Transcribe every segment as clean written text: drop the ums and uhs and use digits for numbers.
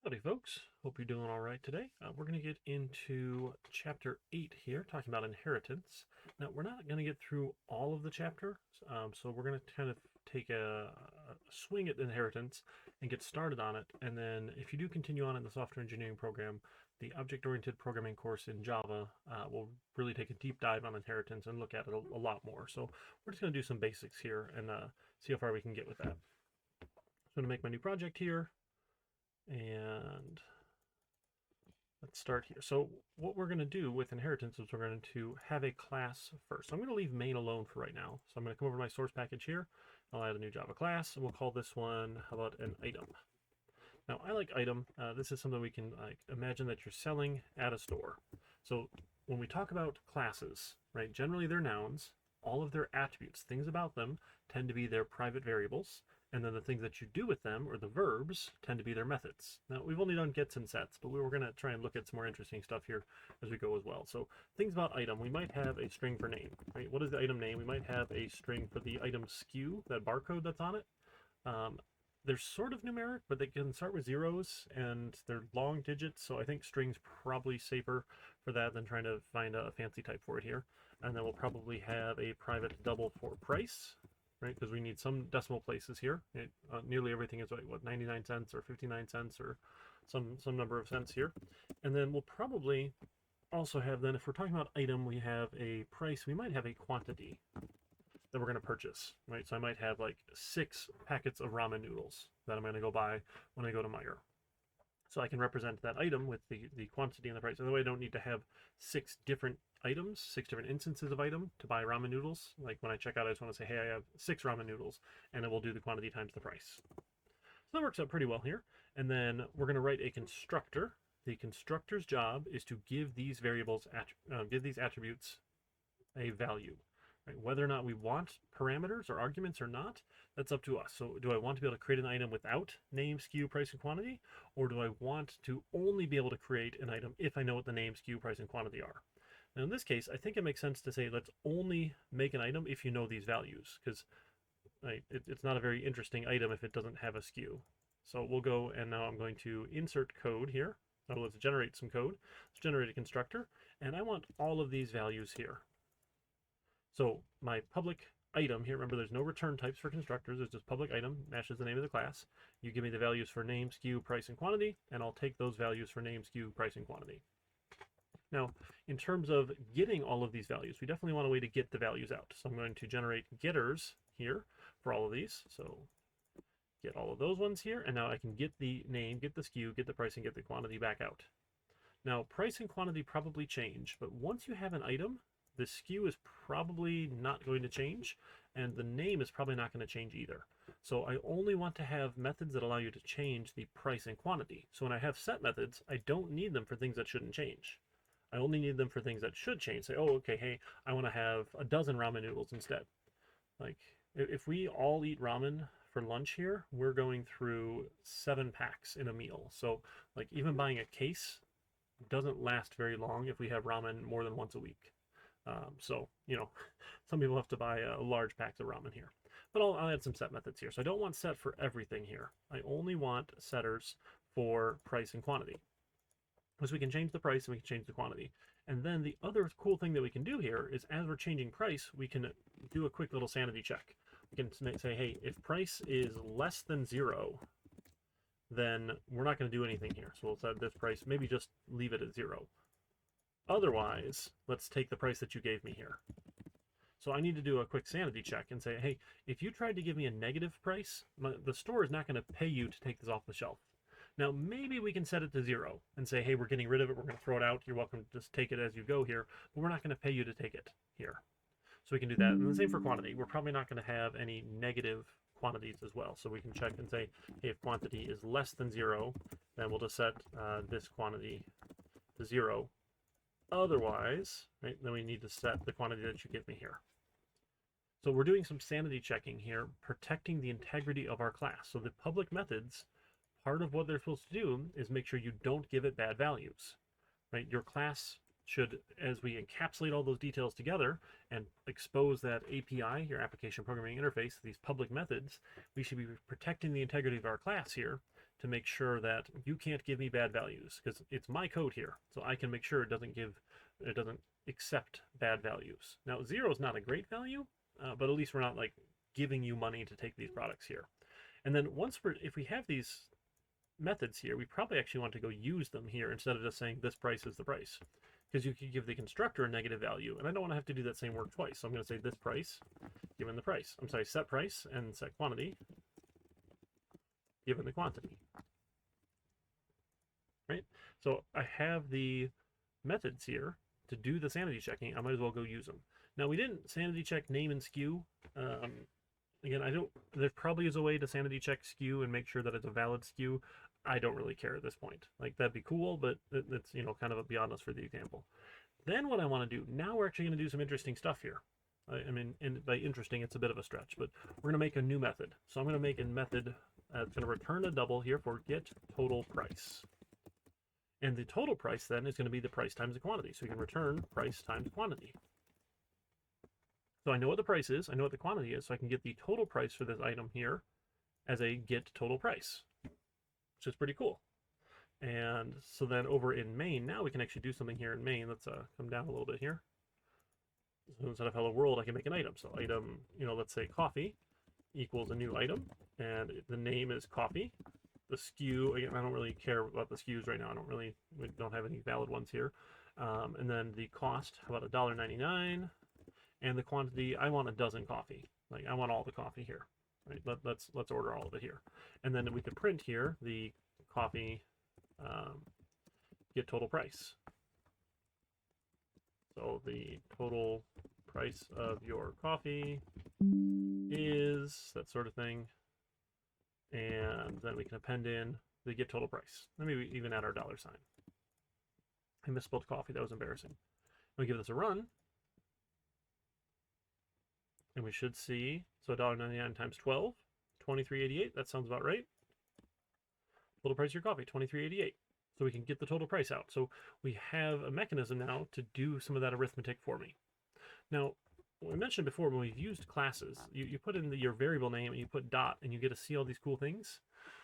Howdy folks, hope you're doing all right today. We're going to get into chapter 8 here, talking about inheritance. Now, we're not going to get through all of the chapter, so we're going to kind of take a swing at inheritance and get started on it. And then if you do continue on in the software engineering program, the object-oriented programming course in Java will really take a deep dive on inheritance and look at it a lot more. So we're just going to do some basics here and see how far we can get with that. So I'm going to make my new project here. And let's start here. So what we're going to do with inheritance is we're going to have a class first. So I'm going to leave main alone for right now. So I'm going to come over to my source package here. I'll add a new Java class, and we'll call this one, how about an item? Now, I like item. This is something we can imagine that you're selling at a store. So when we talk about classes, right, generally they're nouns. All of their attributes, things about them, tend to be their private variables. And then the things that you do with them, or the verbs, tend to be their methods. Now, we've only done gets and sets, but we were going to try and look at some more interesting stuff here as we go as well. So things about item, we might have a string for name, right? What is the item name? We might have a string for the item SKU, that barcode that's on it. They're sort of numeric, but they can start with zeros, and they're long digits, so I think string's probably safer for that than trying to find a fancy type for it here. And then we'll probably have a private double for price, right? Because we need some decimal places here. Nearly everything is what 99 cents or 59 cents or some number of cents here. And then we'll probably also have, then if we're talking about item, we have a price, we might have a quantity that we're going to purchase, right? So I might have like 6 packets of ramen noodles that I'm going to go buy when I go to Meijer. So I can represent that item with the quantity and the price. By the way, I don't need to have 6 different items, 6 different instances of item to buy ramen noodles. Like when I check out, I just want to say, hey, I have 6 ramen noodles, and it will do the quantity times the price. So that works out pretty well here. And then we're going to write a constructor. The constructor's job is to give these variables, give these attributes a value. Right? Whether or not we want parameters or arguments or not, that's up to us. So do I want to be able to create an item without name, SKU, price, and quantity? Or do I want to only be able to create an item if I know what the name, SKU, price, and quantity are? Now in this case, I think it makes sense to say let's only make an item if you know these values, because right, it's not a very interesting item if it doesn't have a SKU. So we'll go, and now I'm going to insert code here. So let's generate some code. Let's generate a constructor, and I want all of these values here. So my public item here, remember there's no return types for constructors, there's just public item, matches the name of the class. You give me the values for name, SKU, price, and quantity, and I'll take those values for name, SKU, price, and quantity. Now, in terms of getting all of these values, we definitely want a way to get the values out. So I'm going to generate getters here for all of these. So get all of those ones here, and now I can get the name, get the SKU, get the price, and get the quantity back out. Now, price and quantity probably change, but once you have an item, the SKU is probably not going to change, and the name is probably not going to change either. So I only want to have methods that allow you to change the price and quantity. So when I have set methods, I don't need them for things that shouldn't change. I only need them for things that should change. Say, oh, okay, hey, I want to have a dozen ramen noodles instead. Like, if we all eat ramen for lunch here, we're going through 7 packs in a meal. So, like, even buying a case doesn't last very long if we have ramen more than once a week. So, you know, some people have to buy large packs of ramen here. But I'll add some set methods here. So I don't want set for everything here. I only want setters for price and quantity. Because we can change the price and we can change the quantity. And then the other cool thing that we can do here is as we're changing price, we can do a quick little sanity check. We can say, hey, if price is less than 0, then we're not going to do anything here. So we'll set this price, maybe just leave it at 0. Otherwise, let's take the price that you gave me here. So I need to do a quick sanity check and say, hey, if you tried to give me a negative price, the store is not going to pay you to take this off the shelf. Now, maybe we can set it to 0 and say, hey, we're getting rid of it. We're going to throw it out. You're welcome to just take it as you go here, but we're not going to pay you to take it here. So we can do that. And the same for quantity. We're probably not going to have any negative quantities as well. So we can check and say, hey, if quantity is less than 0, then we'll just set this quantity to 0. Otherwise, right, then we need to set the quantity that you give me here. So we're doing some sanity checking here, protecting the integrity of our class. So the public methods, part of what they're supposed to do is make sure you don't give it bad values, right? Your class should, as we encapsulate all those details together and expose that API, your application programming interface, these public methods, we should be protecting the integrity of our class here to make sure that you can't give me bad values, because it's my code here, so I can make sure it doesn't accept bad values. Now 0 is not a great value, but at least we're not like giving you money to take these products here. And then if we have these methods here, we probably actually want to go use them here instead of just saying this price is the price, because you could give the constructor a negative value, and I don't want to have to do that same work twice. So I'm going to say this price given the price. I'm sorry, set price and set quantity given the quantity. Right? So I have the methods here to do the sanity checking. I might as well go use them. Now, we didn't sanity check name and SKU. Again, there probably is a way to sanity check SKU and make sure that it's a valid SKU. I don't really care at this point. Like, that'd be cool, but it's, kind of beyond us for the example. Then what I want to do, now we're actually going to do some interesting stuff here. I mean, and by interesting, it's a bit of a stretch, but we're going to make a new method. So I'm going to make a method that's going to return a double here for get total price. And the total price then is going to be the price times the quantity. So we can return price times quantity. So I know what the price is, I know what the quantity is, so I can get the total price for this item here as a get total price, which is pretty cool. And so then over in main, now we can actually do something here in main. Let's come down a little bit here. So instead of hello world, I can make an item. So item, let's say coffee equals a new item, and the name is coffee. The SKU, again, I don't really care about the SKUs right now. We don't have any valid ones here. And then the cost, how about $1.99? And the quantity, I want a dozen coffee. Like, I want all the coffee here. Right? Let's order all of it here. And then we could print here the coffee get total price. So the total price of your coffee is that sort of thing. And then we can append in the get total price. Let me even add our $sign. I misspelled coffee. That was embarrassing. We give this a run. And we should see, so $1.99 times 12, $23.88. That sounds about right. Total price of your coffee, $23.88. So we can get the total price out. So we have a mechanism now to do some of that arithmetic for me. Now, we mentioned before, when we've used classes, you put in your variable name and you put dot, and you get to see all these cool things.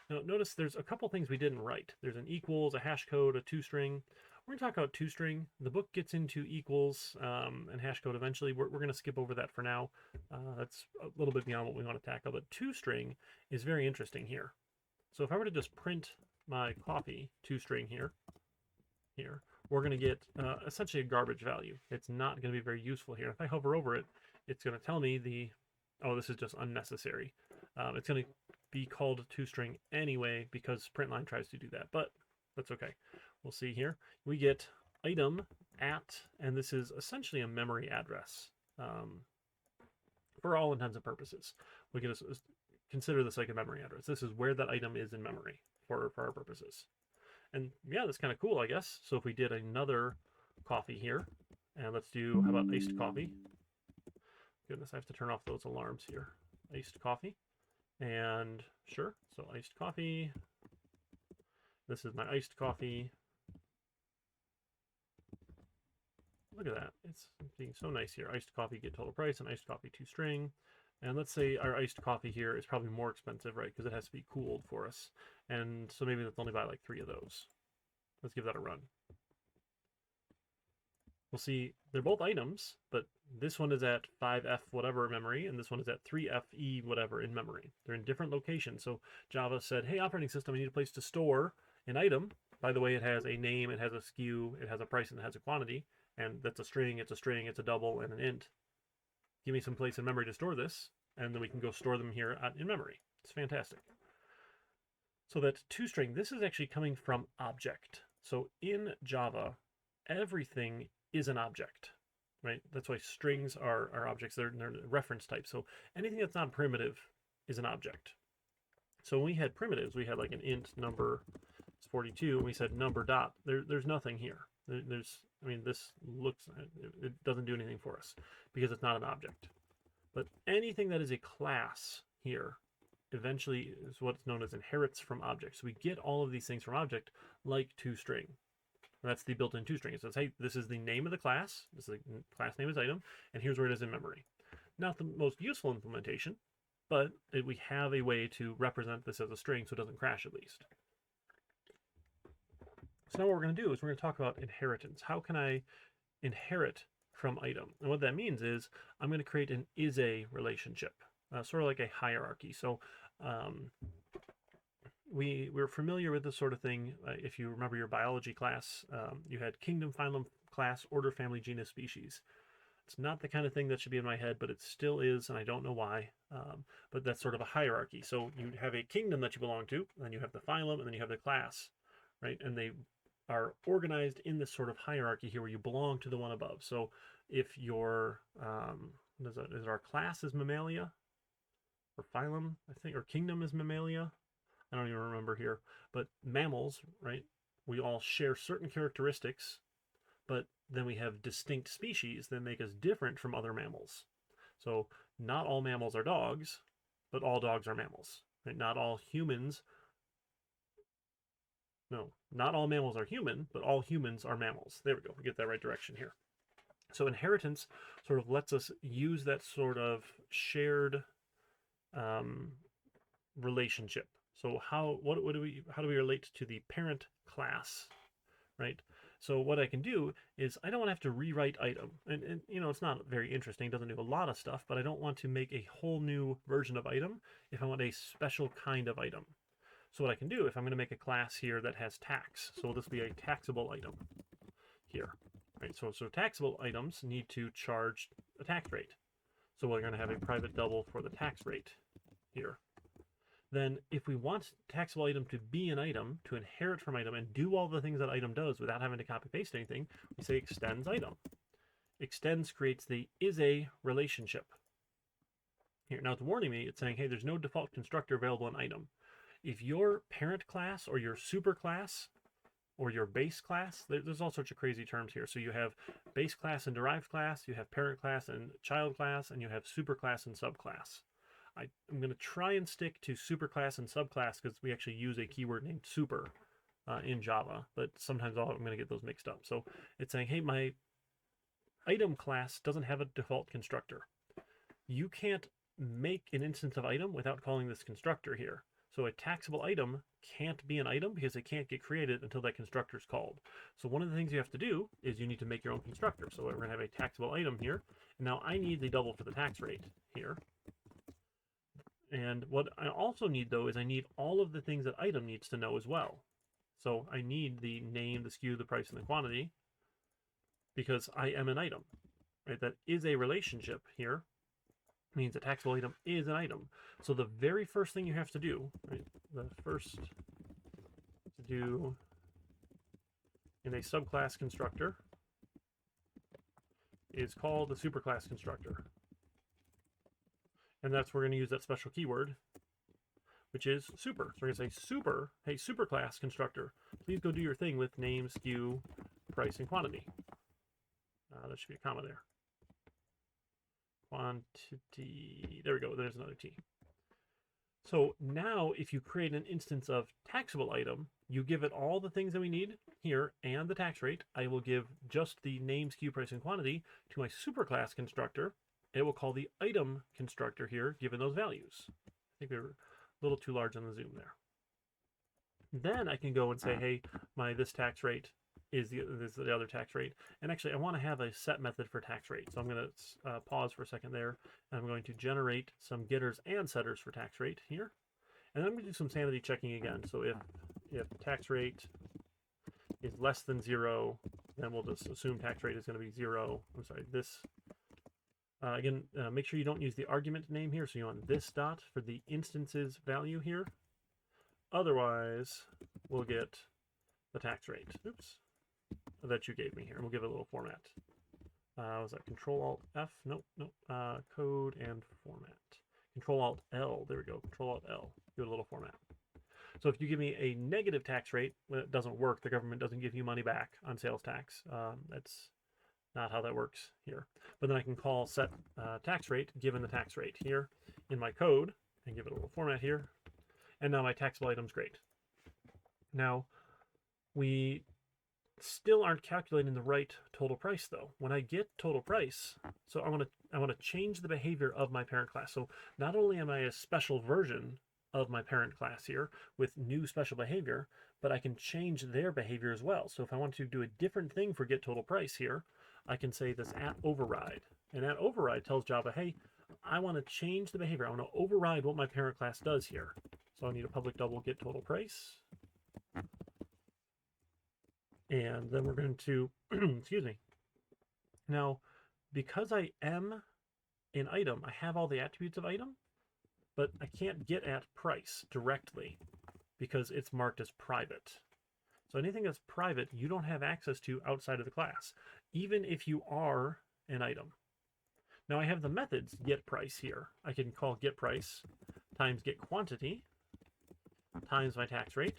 Now, notice there's a couple things we didn't write. There's an equals, a hash code, a toString. We're going to talk about toString. The book gets into equals and hash code eventually. We're going to skip over that for now. That's a little bit beyond what we want to tackle, but toString is very interesting here. So if I were to just print my coffee toString here, we're going to get essentially a garbage value. It's not going to be very useful here. If I hover over it, it's going to tell me this is just unnecessary. It's going to be called toString anyway because println tries to do that, but that's okay. We'll see here. We get item at, and this is essentially a memory address for all intents and purposes. We can just consider this like a memory address. This is where that item is in memory for our purposes. And yeah, that's kind of cool, I guess. So if we did another coffee here, and let's do, how about iced coffee? Goodness, I have to turn off those alarms here. Iced coffee. And sure, so iced coffee. This is my iced coffee. Look at that. It's being so nice here. Iced coffee get total price and iced coffee toString. And let's say our iced coffee here is probably more expensive, right? Because it has to be cooled for us. And so maybe let's only buy like 3 of those. Let's give that a run. We'll see they're both items, but this one is at 5F whatever memory, and this one is at 3FE whatever in memory. They're in different locations. So Java said, hey, operating system, I need a place to store an item. By the way, it has a name, it has a SKU, it has a price, and it has a quantity. And that's a string, it's a double, and an int. Give me some place in memory to store this, and then we can go store them here in memory. It's fantastic. So that toString, this is actually coming from object. So in Java, everything is an object, right? That's why strings are objects. They're reference type. So anything that's not primitive is an object. So when we had primitives, we had like an int number is 42, and we said number dot. There's nothing here. This looks, it doesn't do anything for us because it's not an object. But anything that is a class here eventually is what's known as inherits from object. So we get all of these things from object like toString. That's the built-in toString. It says, hey, this is the name of the class. This is the class name is item, and here's where it is in memory. Not the most useful implementation, but we have a way to represent this as a string so it doesn't crash at least. So now what we're going to do is we're going to talk about inheritance. How can I inherit from item? And what that means is I'm going to create an is-a relationship, sort of like a hierarchy. So we're familiar with this sort of thing. If you remember your biology class, you had kingdom, phylum, class, order, family, genus, species. It's not the kind of thing that should be in my head, but it still is, and I don't know why. But that's sort of a hierarchy. So you have a kingdom that you belong to, and then you have the phylum, and then you have the class, right? And they are organized in this sort of hierarchy here where you belong to the one above. So if your, is our class is Mammalia? Or phylum, I think, or kingdom is Mammalia? I don't even remember here. But mammals, right? We all share certain characteristics, but then we have distinct species that make us different from other mammals. So not all mammals are dogs, but all dogs are mammals. Right? Not all humans, no, not all mammals are human, but all humans are mammals. There we go. We get that right direction here. So inheritance sort of lets us use that sort of shared relationship. So how do we relate to the parent class, right? So what I can do is I don't want to have to rewrite item. And you know, it's not very interesting. It doesn't do a lot of stuff, but I don't want to make a whole new version of item if I want a special kind of item. So what I can do, if I'm going to make a class here that has tax, so will this be a taxable item here, right? So taxable items need to charge a tax rate. So we're going to have a private double for the tax rate here. Then if we want taxable item to be an item, to inherit from item, and do all the things that item does without having to copy paste anything, we say extends item. Extends creates the is-a relationship. Here, now it's warning me, it's saying, hey, there's no default constructor available in item. If your parent class or your super class or your base class, there's all sorts of crazy terms here. So you have base class and derived class, you have parent class and child class, and you have super class and subclass. I'm going to try and stick to superclass and subclass because we actually use a keyword named super in Java, but sometimes I'm going to get those mixed up. So it's saying, hey, my item class doesn't have a default constructor. You can't make an instance of item without calling this constructor here. So a taxable item can't be an item because it can't get created until that constructor is called. So one of the things you have to do is you need to make your own constructor. So we're going to have a taxable item here. And now I need the double for the tax rate here. And what I also need, though, is I need all of the things that item needs to know as well. So I need the name, the SKU, the price, and the quantity because I am an item. Right? That is a relationship here. It means a taxable item is an item. So the very first thing you have to do, right, the first to do in a subclass constructor is called the superclass constructor. And that's where we're going to use that special keyword, which is super. So we're going to say super, hey, superclass constructor, please go do your thing with name, SKU, price, and quantity. There should be a comma there. Quantity, there we go, there's another T. So now if you create an instance of taxable item, you give it all the things that we need here and the tax rate. I will give just the name, SKU, price, and quantity to my superclass constructor. It will call the item constructor here, given those values. I think they're a little too large on the zoom there. Then I can go and say, hey, this tax rate is the other tax rate. And actually, I want to have a set method for tax rate. So I'm going to pause for a second there. And I'm going to generate some getters and setters for tax rate here. And then I'm going to do some sanity checking again. So if tax rate is less than 0, then we'll just assume tax rate is going to be 0. I'm sorry, this. Again, make sure you don't use the argument name here. So you want this dot for the instances value here. Otherwise, we'll get the tax rate. Oops, that you gave me here. And we'll give it a little format. Was that Control-Alt-F? Nope. Code and format. Control-Alt-L. There we go. Control-Alt-L. Give it a little format. So if you give me a negative tax rate, when it doesn't work, the government doesn't give you money back on sales tax. That's not how that works here. But then I can call set tax rate given the tax rate here in my code and give it a little format here. And now my taxable item's great. Now, we still aren't calculating the right total price though. When I get total price, so I want to change the behavior of my parent class. So not only am I a special version of my parent class here with new special behavior, but I can change their behavior as well. So if I want to do a different thing for get total price here, I can say this at override. And at override tells Java, hey, I want to change the behavior. I want to override what my parent class does here. So I need a public double get total price. And then we're going to, excuse me. Now, because I am an item, I have all the attributes of item, but I can't get at price directly because it's marked as private. So anything that's private, you don't have access to outside of the class, even if you are an item. Now I have the methods get price here. I can call get price times get quantity times my tax rate.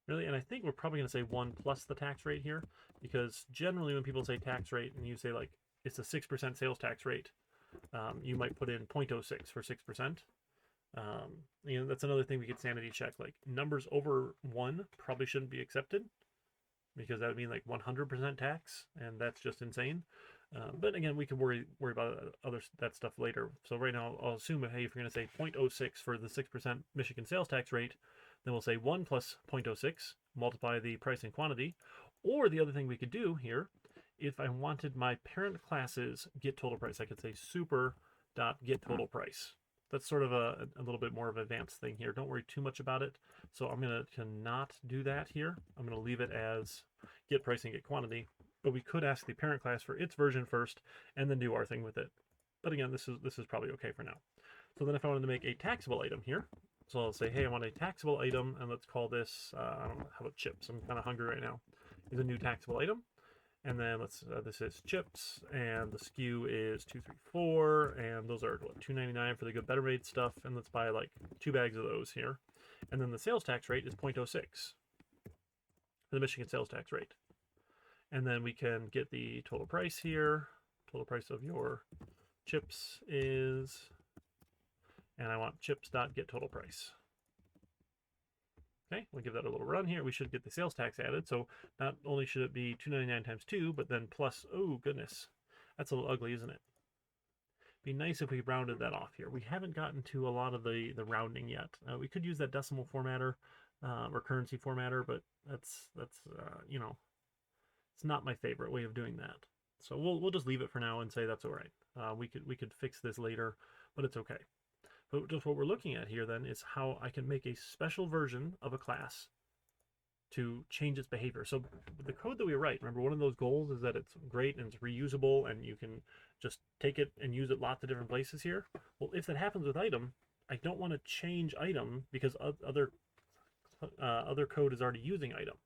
Really, and I think we're probably going to say 1 plus the tax rate here, because generally when people say tax rate and you say like it's a 6% sales tax rate, you might put in 0.06 for 6%. You know, that's another thing we could sanity check. Like numbers over 1 probably shouldn't be accepted because that would mean like 100% tax, and that's just insane. But again, we can worry about that stuff later. So right now, I'll assume hey, if you're going to say 0.06 for the 6% Michigan sales tax rate, then we'll say 1 plus 0.06, multiply the price and quantity. Or the other thing we could do here, if I wanted my parent class's get total price, I could say super.get total price. That's sort of a little bit more of an advanced thing here. Don't worry too much about it. So I'm going to not do that here. I'm going to leave it as get price and get quantity. But we could ask the parent class for its version first and then do our thing with it. But again, this is probably okay for now. So then if I wanted to make a taxable item here, so I'll say, hey, I want a taxable item, and let's call this, I don't know, how about chips? I'm kind of hungry right now. Is a new taxable item. And then let's, this is chips, and the SKU is 234, and those are what, $2.99 for the good better made stuff, and let's buy like 2 bags of those here. And then the sales tax rate is 0.06 for the Michigan sales tax rate. And then we can get the total price here. Total price of your chips is, and I want chips.get total price. Okay, we'll give that a little run here. We should get the sales tax added. So not only should it be $2.99 times 2, but then plus, oh goodness, that's a little ugly, isn't it? Be nice if we rounded that off here. We haven't gotten to a lot of the rounding yet. We could use that decimal formatter or currency formatter, but that's you know, it's not my favorite way of doing that. So we'll just leave it for now and say that's all right. We could fix this later, but it's okay. But just what we're looking at here then is how I can make a special version of a class to change its behavior. So the code that we write, remember one of those goals is that it's great and it's reusable and you can just take it and use it lots of different places here. Well, if that happens with item, I don't want to change item because other code is already using item.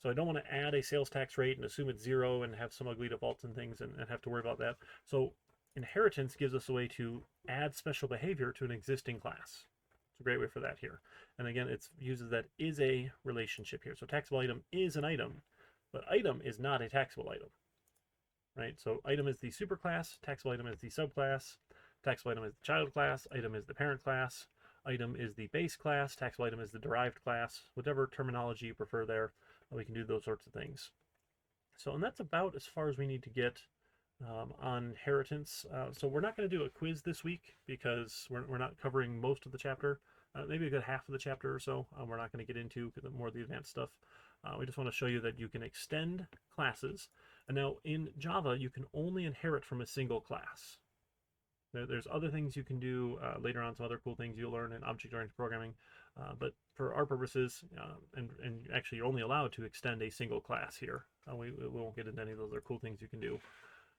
So I don't want to add a sales tax rate and assume it's 0 and have some ugly defaults and things and have to worry about that. So inheritance gives us a way to add special behavior to an existing class. It's a great way for that here. And again, it uses that is a relationship here. So taxable item is an item, but item is not a taxable item, right? So item is the superclass, taxable item is the subclass, taxable item is the child class, item is the parent class, item is the base class, taxable item is the derived class, whatever terminology you prefer there, we can do those sorts of things. So, and that's about as far as we need to get on inheritance. So we're not going to do a quiz this week because we're not covering most of the chapter, maybe a good half of the chapter or so. We're not going to get into more of the advanced stuff. We just want to show you that you can extend classes. And now in Java, you can only inherit from a single class. There's other things you can do later on, some other cool things you'll learn in object-oriented programming. But for our purposes, and actually you're only allowed to extend a single class here. We won't get into any of those other cool things you can do.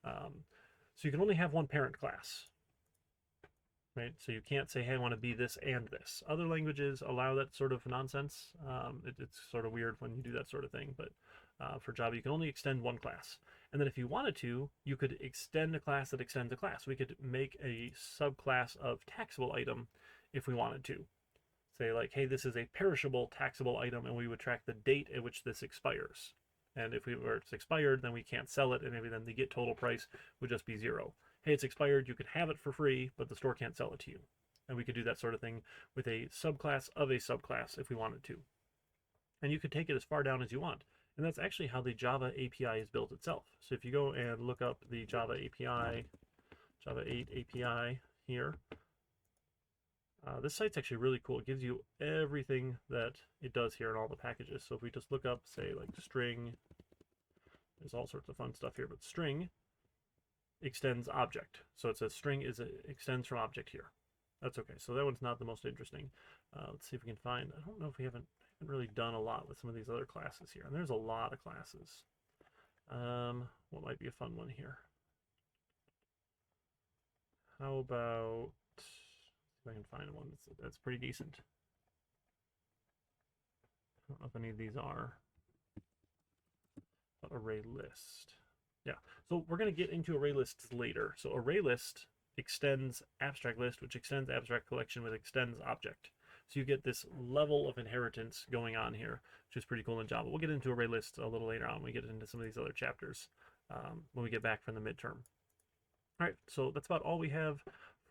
So you can only have one parent class, right? So you can't say, hey, I want to be this and this. Other languages allow that sort of nonsense. It's sort of weird when you do that sort of thing, but for Java, you can only extend one class. And then if you wanted to, you could extend a class that extends a class. We could make a subclass of taxable item if we wanted to. Say like, hey, this is a perishable taxable item, and we would track the date at which this expires. And if it's expired, then we can't sell it, and maybe then the get total price would just be 0. Hey, it's expired, you could have it for free, but the store can't sell it to you. And we could do that sort of thing with a subclass of a subclass if we wanted to. And you could take it as far down as you want. And that's actually how the Java API is built itself. So if you go and look up the Java API, Java 8 API here, This site's actually really cool. It gives you everything that it does here in all the packages. So if we just look up, say, like string, there's all sorts of fun stuff here, but string extends object. So it says string extends from object here. That's okay. So that one's not the most interesting. Let's see if we can find, I don't know if we haven't really done a lot with some of these other classes here. And there's a lot of classes. What might be a fun one here? How about, if I can find one that's pretty decent. I don't know if any of these are. Array list. Yeah, so we're going to get into array lists later. So array list extends abstract list, which extends abstract collection, which extends object. So you get this level of inheritance going on here, which is pretty cool in Java. We'll get into array lists a little later on when we get into some of these other chapters when we get back from the midterm. All right, so that's about all we have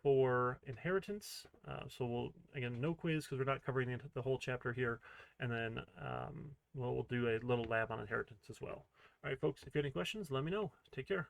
for inheritance. So we'll, again, no quiz because we're not covering the whole chapter here. And then we'll do a little lab on inheritance as well. All right, folks, if you have any questions, let me know. Take care.